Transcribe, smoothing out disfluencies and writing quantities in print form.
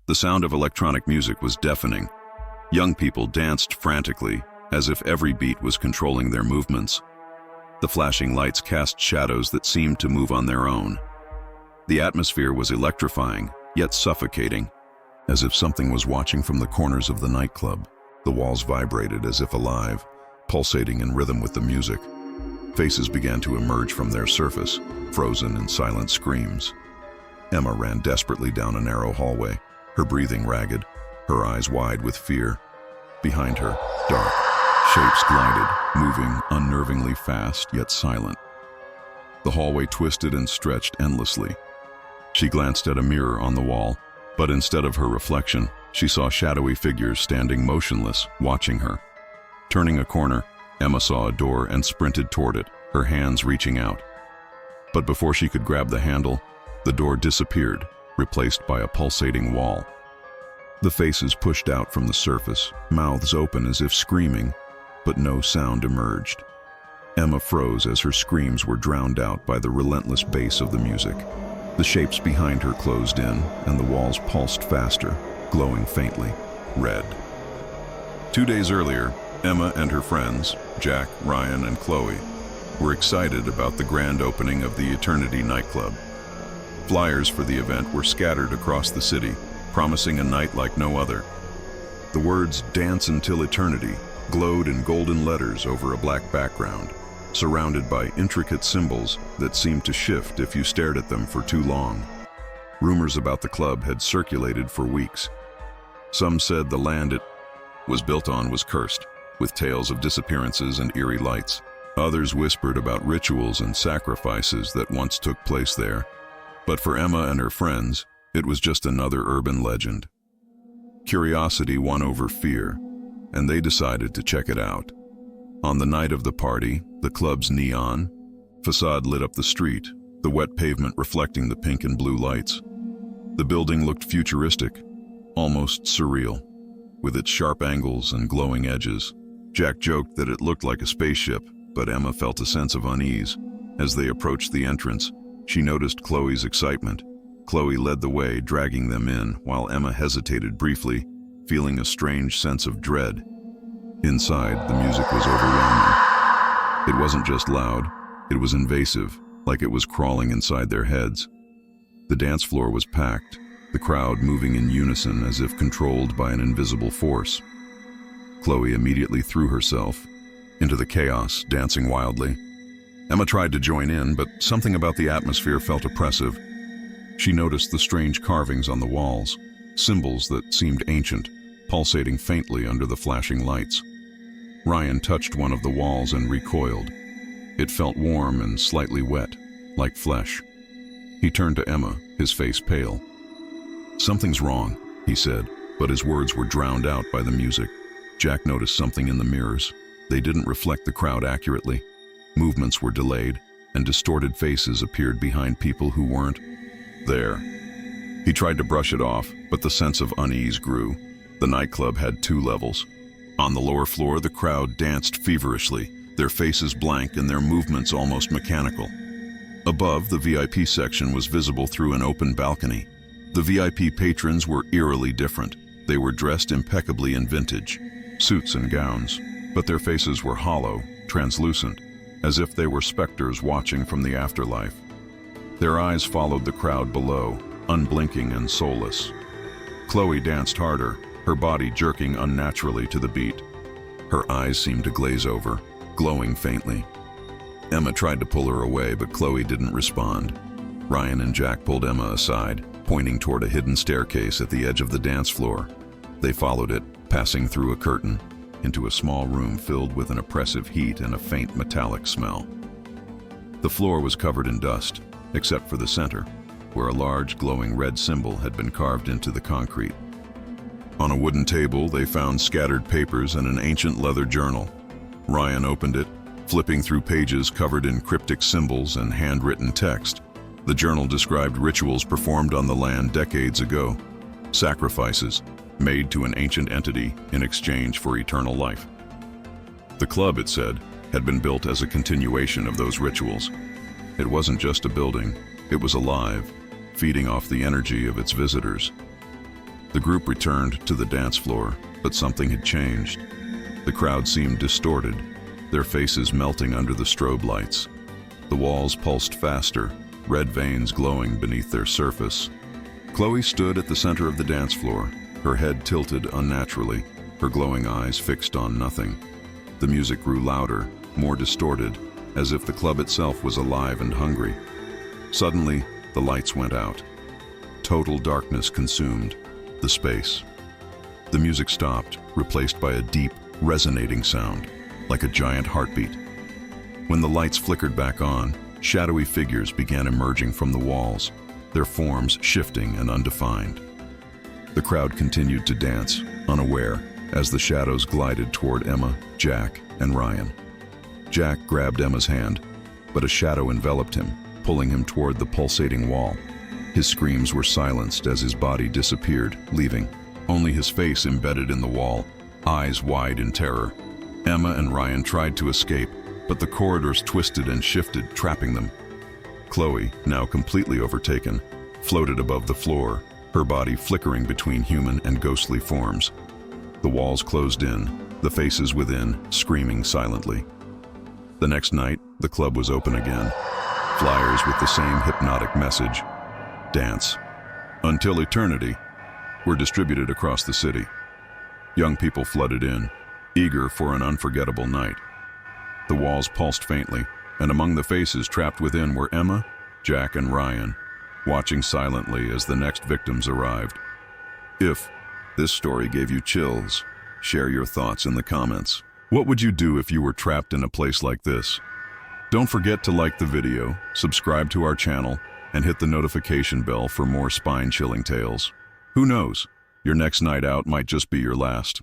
The sound of electronic music was deafening. Young people danced frantically, as if every beat was controlling their movements. The flashing lights cast shadows that seemed to move on their own. The atmosphere was electrifying, yet suffocating, as if something was watching from the corners of the nightclub. The walls vibrated as if alive, pulsating in rhythm with the music. Faces began to emerge from their surface, frozen in silent screams. Emma ran desperately down a narrow hallway, her breathing ragged, her eyes wide with fear. Behind her, dark shapes glided, moving unnervingly fast yet silent. The hallway twisted and stretched endlessly. She glanced at a mirror on the wall, but instead of her reflection, she saw shadowy figures standing motionless, watching her. Turning a corner, Emma saw a door and sprinted toward it, her hands reaching out. But before she could grab the handle, the door disappeared, replaced by a pulsating wall. The faces pushed out from the surface, mouths open as if screaming, but no sound emerged. Emma froze as her screams were drowned out by the relentless bass of the music. The shapes behind her closed in, and the walls pulsed faster, glowing faintly, red. 2 days earlier, Emma and her friends, Jack, Ryan, and Chloe, were excited about the grand opening of the Eternity Nightclub. Flyers for the event were scattered across the city, promising a night like no other. The words "Dance Until Eternity" glowed in golden letters over a black background, surrounded by intricate symbols that seemed to shift if you stared at them for too long. Rumors about the club had circulated for weeks. Some said the land it was built on was cursed, with tales of disappearances and eerie lights. Others whispered about rituals and sacrifices that once took place there. But for Emma and her friends, it was just another urban legend. Curiosity won over fear, and they decided to check it out. On the night of the party, the club's neon facade lit up the street, the wet pavement reflecting the pink and blue lights. The building looked futuristic, almost surreal, with its sharp angles and glowing edges. Jack joked that it looked like a spaceship, but Emma felt a sense of unease. As they approached the entrance, she noticed Chloe's excitement. Chloe led the way, dragging them in, while Emma hesitated briefly, feeling a strange sense of dread. Inside, the music was overwhelming. It wasn't just loud, it was invasive, like it was crawling inside their heads. The dance floor was packed, the crowd moving in unison as if controlled by an invisible force. Chloe immediately threw herself into the chaos, dancing wildly. Emma tried to join in, but something about the atmosphere felt oppressive. She noticed the strange carvings on the walls, symbols that seemed ancient, pulsating faintly under the flashing lights. Ryan touched one of the walls and recoiled. It felt warm and slightly wet, like flesh. He turned to Emma, his face pale. "Something's wrong," he said, but his words were drowned out by the music. Jack noticed something in the mirrors. They didn't reflect the crowd accurately. Movements were delayed, and distorted faces appeared behind people who weren't there. He tried to brush it off, but the sense of unease grew. The nightclub had 2 levels. On the lower floor, the crowd danced feverishly, their faces blank and their movements almost mechanical. Above, the VIP section was visible through an open balcony. The VIP patrons were eerily different. They were dressed impeccably in vintage, suits and gowns, but their faces were hollow, translucent, as if they were specters watching from the afterlife. Their eyes followed the crowd below, unblinking and soulless. Chloe danced harder, her body jerking unnaturally to the beat. Her eyes seemed to glaze over, glowing faintly. Emma tried to pull her away, but Chloe didn't respond. Ryan and Jack pulled Emma aside, pointing toward a hidden staircase at the edge of the dance floor. They followed it, passing through a curtain, into a small room filled with an oppressive heat and a faint metallic smell. The floor was covered in dust, except for the center, where a large glowing red symbol had been carved into the concrete. On a wooden table, they found scattered papers and an ancient leather journal. Ryan opened it, flipping through pages covered in cryptic symbols and handwritten text. The journal described rituals performed on the land decades ago, sacrifices made to an ancient entity in exchange for eternal life. The club, it said, had been built as a continuation of those rituals. It wasn't just a building, it was alive, feeding off the energy of its visitors. The group returned to the dance floor, but something had changed. The crowd seemed distorted, their faces melting under the strobe lights. The walls pulsed faster, red veins glowing beneath their surface. Chloe stood at the center of the dance floor, her head tilted unnaturally, her glowing eyes fixed on nothing. The music grew louder, more distorted, as if the club itself was alive and hungry. Suddenly, the lights went out. Total darkness consumed the space. The music stopped, replaced by a deep, resonating sound, like a giant heartbeat. When the lights flickered back on, shadowy figures began emerging from the walls, their forms shifting and undefined. The crowd continued to dance, unaware, as the shadows glided toward Emma, Jack, and Ryan. Jack grabbed Emma's hand, but a shadow enveloped him, pulling him toward the pulsating wall. His screams were silenced as his body disappeared, leaving only his face embedded in the wall, eyes wide in terror. Emma and Ryan tried to escape, but the corridors twisted and shifted, trapping them. Chloe, now completely overtaken, floated above the floor, her body flickering between human and ghostly forms. The walls closed in, the faces within screaming silently. The next night, the club was open again. Flyers with the same hypnotic message, "Dance until eternity," were distributed across the city. Young people flooded in, eager for an unforgettable night. The walls pulsed faintly, and among the faces trapped within were Emma, Jack, and Ryan, watching silently as the next victims arrived. If this story gave you chills, share your thoughts in the comments. What would you do if you were trapped in a place like this? Don't forget to like the video, subscribe to our channel, and hit the notification bell for more spine-chilling tales. Who knows? Your next night out might just be your last.